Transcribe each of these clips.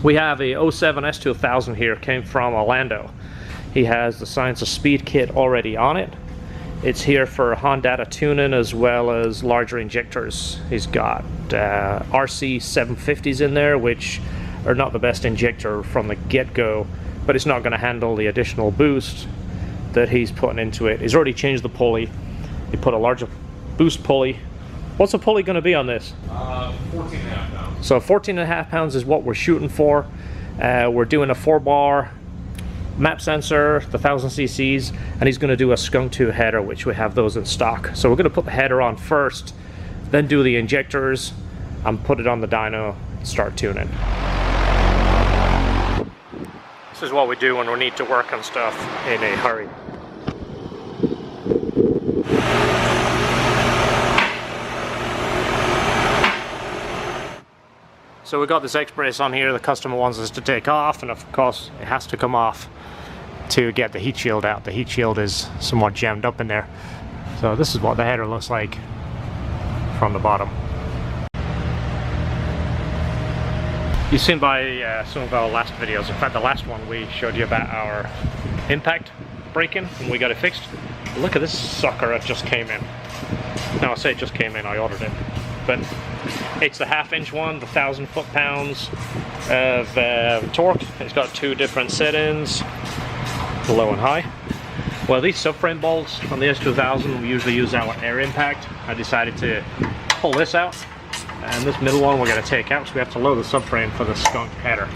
We have a 07 S2000 here, came from Orlando. He has the Science of Speed kit already on it. It's here for Honda tuning as well as larger injectors. He's got RC 750s in there, which are not the best injector from the get-go, but it's not going to handle the additional boost that he's putting into it. He's already changed the pulley. He put a larger boost pulley. What's the pulley going to be on this? 14.5 pounds. So 14.5 pounds is what we're shooting for. We're doing a 4-bar map sensor, the 1000 cc's, and he's going to do a Skunk 2 header, which we have those in stock. So we're going to put the header on first, then do the injectors, and put it on the dyno, start tuning. This is what we do when we need to work on stuff in a hurry. So we got this X-brace on here the customer wants us to take off, and of course it has to come off to get the heat shield out. The heat shield is somewhat jammed up in there. So this is what the header looks like from the bottom. You've seen by some of our last videos, in fact the last one we showed you about our impact braking and we got it fixed. Look at this sucker that just came in. No, I say it just came in, I ordered it. But it's the 1/2-inch one, the 1,000 foot-pounds of torque. It's got 2 different settings, low and high. Well, these subframe bolts on the S2000, we usually use that with air impact. I decided to pull this out, and this middle one we're going to take out, so we have to load the subframe for the Skunk header.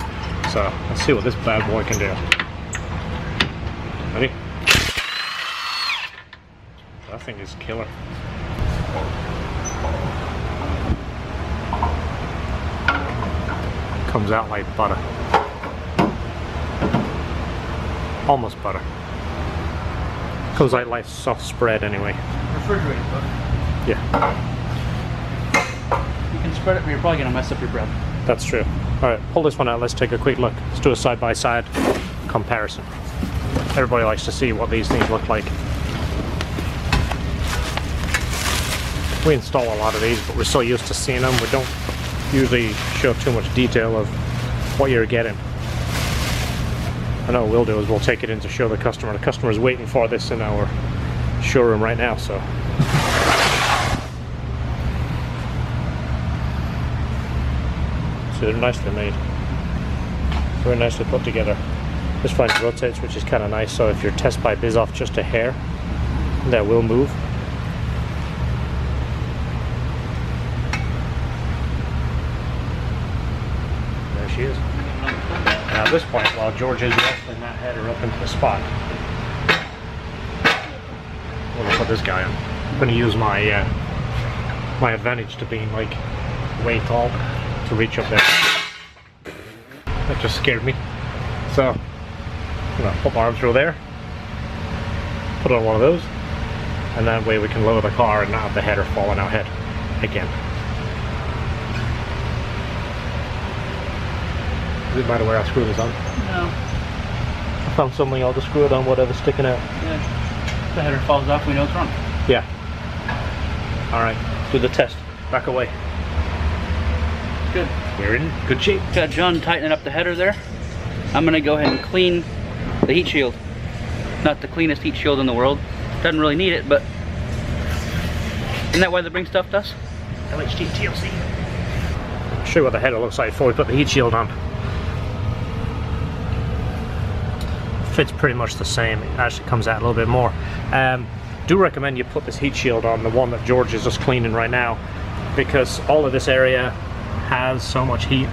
So let's see what this bad boy can do. Ready? That thing is killer. Comes out like butter. Almost butter. Comes out like soft spread anyway. Refrigerated butter. Yeah. You can spread it, but you're probably going to mess up your bread. That's true. Alright, pull this one out. Let's take a quick look. Let's do a side-by-side comparison. Everybody likes to see what these things look like. We install a lot of these, but we're so used to seeing them, we don't usually show too much detail of what you're getting. I know what we'll do is we'll take it in to show the customer. The customer is waiting for this in our showroom right now, so. So they're nicely made. Very nicely put together. This flange rotates, which is kind of nice, so if your test pipe is off just a hair, that will move. There she is. Now at this point, while George is wrestling that header up into the spot, I'm going to put this guy on. I'm going to use my my advantage to being like way tall to reach up there. That just scared me. So I'm going to put my arm through there, put on one of those, and that way we can lower the car and not have the header falling out head again. Does it matter where I screw this on? No. I found something, I'll just screw it on whatever's sticking out. Yeah. If the header falls off, we know it's wrong. Yeah. Alright, do the test. Back away. Good. We're in good shape. Got John tightening up the header there. I'm going to go ahead and clean the heat shield. Not the cleanest heat shield in the world. Doesn't really need it, but isn't that why they bring stuff to us? LHD TLC. I'll show you what the header looks like before we put the heat shield on. Fits pretty much the same. It actually comes out a little bit more. Do recommend you put this heat shield on, the one that George is just cleaning right now, because all of this area has so much heat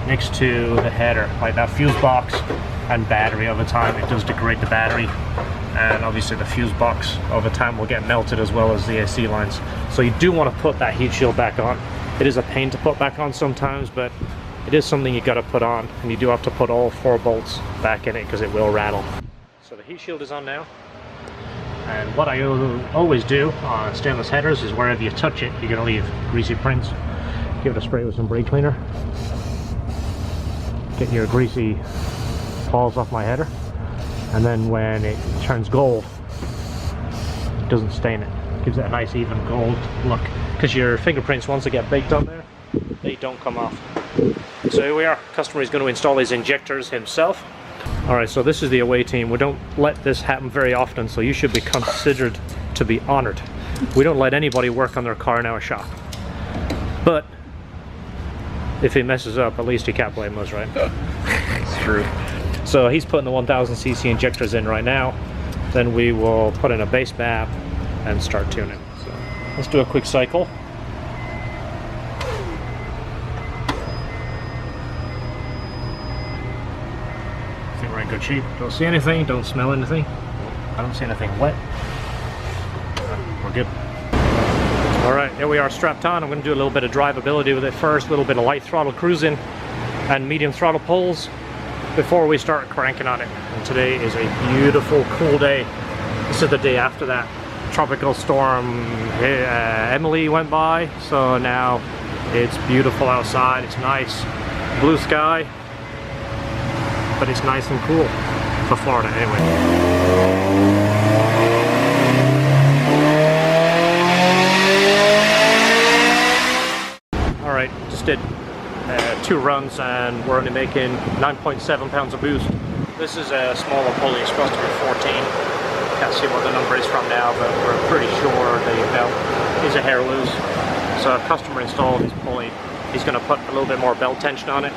next to the header, like that fuse box and battery. Over time it does degrade the battery, and obviously the fuse box over time will get melted as well as the AC lines. So you do want to put that heat shield back on. It is a pain to put back on sometimes, but it is something you got to put on, and you do have to put all 4 bolts back in it because it will rattle. So the heat shield is on now, and what I always do on stainless headers is wherever you touch it, you're going to leave greasy prints. Give it a spray with some brake cleaner. Get your greasy paws off my header, and then when it turns gold, it doesn't stain it. Gives it a nice even gold look, because your fingerprints, once they get baked on there, they don't come off. So here we are. Customer is going to install his injectors himself. Alright, so this is the away team. We don't let this happen very often, so you should be considered to be honored. We don't let anybody work on their car in our shop. But if he messes up, at least he can't blame us, right? It's true. So he's putting the 1000cc injectors in right now. Then we will put in a base map and start tuning. So let's do a quick cycle. I think we're in good shape. Don't see anything, don't smell anything. I don't see anything wet. We're good. Alright, there we are strapped on. I'm going to do a little bit of drivability with it first, a little bit of light throttle cruising and medium throttle pulls before we start cranking on it. And today is a beautiful, cool day. This is the day after that tropical storm Emily went by, so now it's beautiful outside. It's nice blue sky, but it's nice and cool for Florida anyway. Alright, just did 2 runs and we're only making 9.7 pounds of boost. This is a smaller pulley, it's supposed to be 14. Can't see what the number is from now, but we're pretty sure the belt is a hair loose. So a customer installed his pulley. He's going to put a little bit more belt tension on it.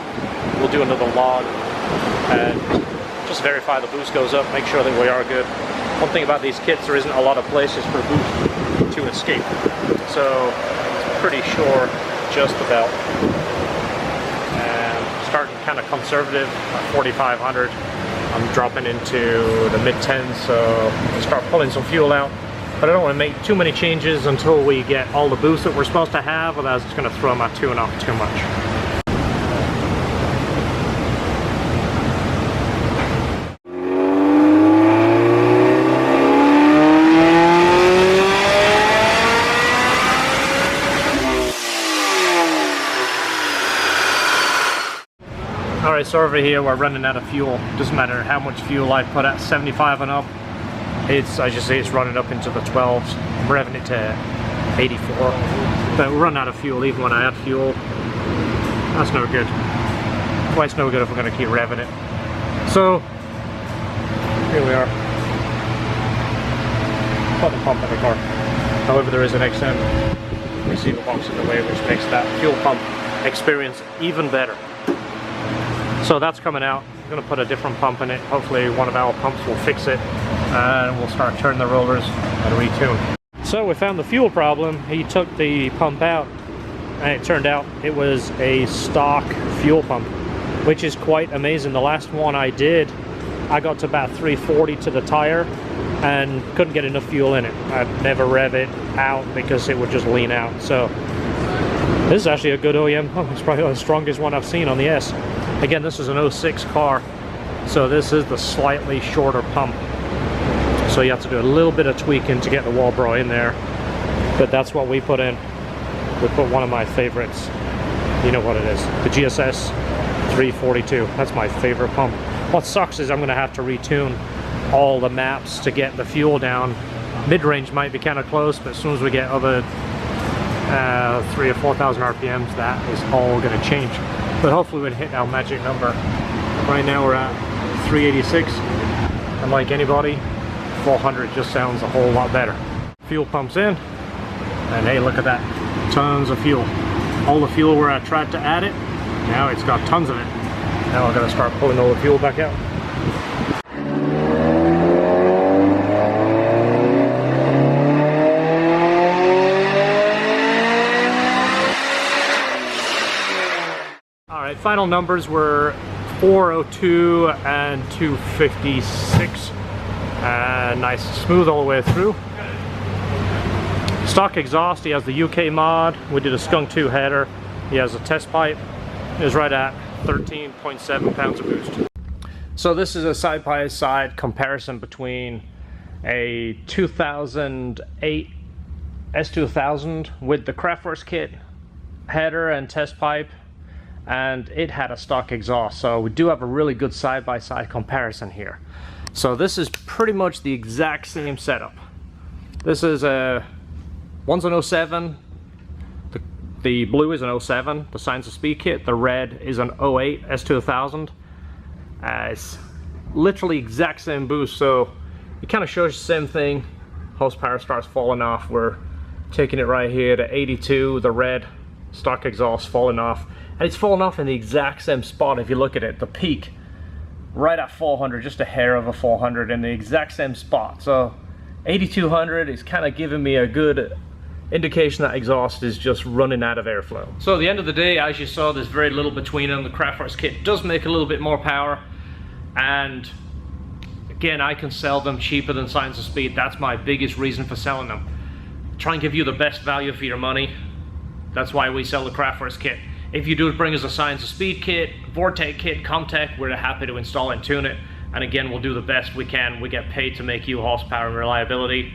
We'll do another log and just verify the boost goes up, make sure that we are good. One thing about these kits, there isn't a lot of places for boost to escape. So it's pretty sure just the belt. And starting kind of conservative at 4,500. I'm dropping into the mid-10s, so I'll start pulling some fuel out. But I don't want to make too many changes until we get all the boost that we're supposed to have, otherwise it's going to throw my tune off too much. Alright, so over here we're running out of fuel. Doesn't matter how much fuel I put at 75 and up. I just say it's running up into the 12s. I'm revving it to 84. But we're running out of fuel even when I add fuel. That's no good. Well, it's no good if we're going to keep revving it. So, here we are. Put the pump in the car. However, there is an XM receiver box in the way, which makes that fuel pump experience even better. So that's coming out. I'm going to put a different pump in it. Hopefully one of our pumps will fix it and we'll start turning the rollers and retune. So we found the fuel problem. He took the pump out and it turned out it was a stock fuel pump, which is quite amazing. The last one I did, I got to about 340 to the tire and couldn't get enough fuel in it. I'd never rev it out because it would just lean out. So this is actually a good OEM pump. It's probably the strongest one I've seen on the S. Again, this is an 06 car, so this is the slightly shorter pump. So you have to do a little bit of tweaking to get the Walbro in there, but that's what we put in. We put one of my favorites. You know what it is, the GSS 342. That's my favorite pump. What sucks is I'm going to have to retune all the maps to get the fuel down. Mid-range might be kind of close, but as soon as we get other 3,000 or 4,000 RPMs, that is all going to change. But hopefully we'll hit our magic number. Right now we're at 386, and like anybody, 400 just sounds a whole lot better. Fuel pumps in, and hey, look at that, tons of fuel. All the fuel where I tried to add it, now it's got tons of it. Now I'm gonna start pulling all the fuel back out. Final numbers were 402 and 256. Nice smooth all the way through. Stock exhaust, he has the UK mod. We did a Skunk 2 header. He has a test pipe. It was right at 13.7 pounds of boost. So this is a side-by-side comparison between a 2008 S2000 with the Kraftwerks kit, header and test pipe, and it had a stock exhaust. So we do have a really good side-by-side comparison here. So this is pretty much the exact same setup. This is a one's an 07, the The blue is an 07, the Signs of Speed kit. The red is an 08 S2000. It's literally exact same boost, so it kind of shows the same thing. Horsepower starts falling off. We're taking it right here to 82, the red stock exhaust falling off. And it's falling off in the exact same spot if you look at it. The peak, right at 400, just a hair of a 400 in the exact same spot. So 8200 is kind of giving me a good indication that exhaust is just running out of airflow. So at the end of the day, as you saw, there's very little between them. The Kraftwerks kit does make a little bit more power, and again, I can sell them cheaper than Signs of Speed. That's my biggest reason for selling them. Try and give you the best value for your money. That's why we sell the Kraftwerks kit. If you do bring us a Signs of Speed kit, Vortec kit, Comtech, we're happy to install and tune it. And again, we'll do the best we can. We get paid to make you horsepower and reliability.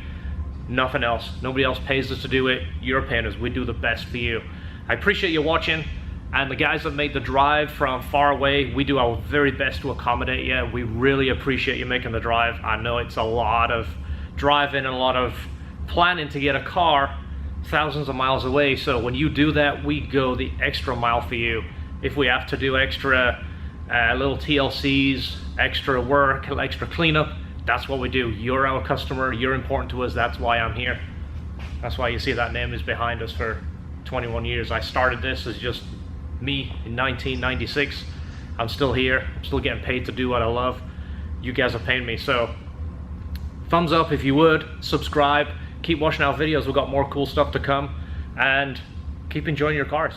Nothing else. Nobody else pays us to do it. You're paying us. We do the best for you. I appreciate you watching. And the guys that made the drive from far away, we do our very best to accommodate you. We really appreciate you making the drive. I know it's a lot of driving and a lot of planning to get a car thousands of miles away. So when you do that, we go the extra mile for you. If we have to do extra little TLCs, extra work, extra cleanup, that's what we do. You're our customer, you're important to us, that's why I'm here. That's why you see that name is behind us for 21 years. I started this as just me in 1996. I'm still here, I'm still getting paid to do what I love. You guys are paying me, so thumbs up if you would, subscribe, keep watching our videos, we've got more cool stuff to come, and keep enjoying your cars.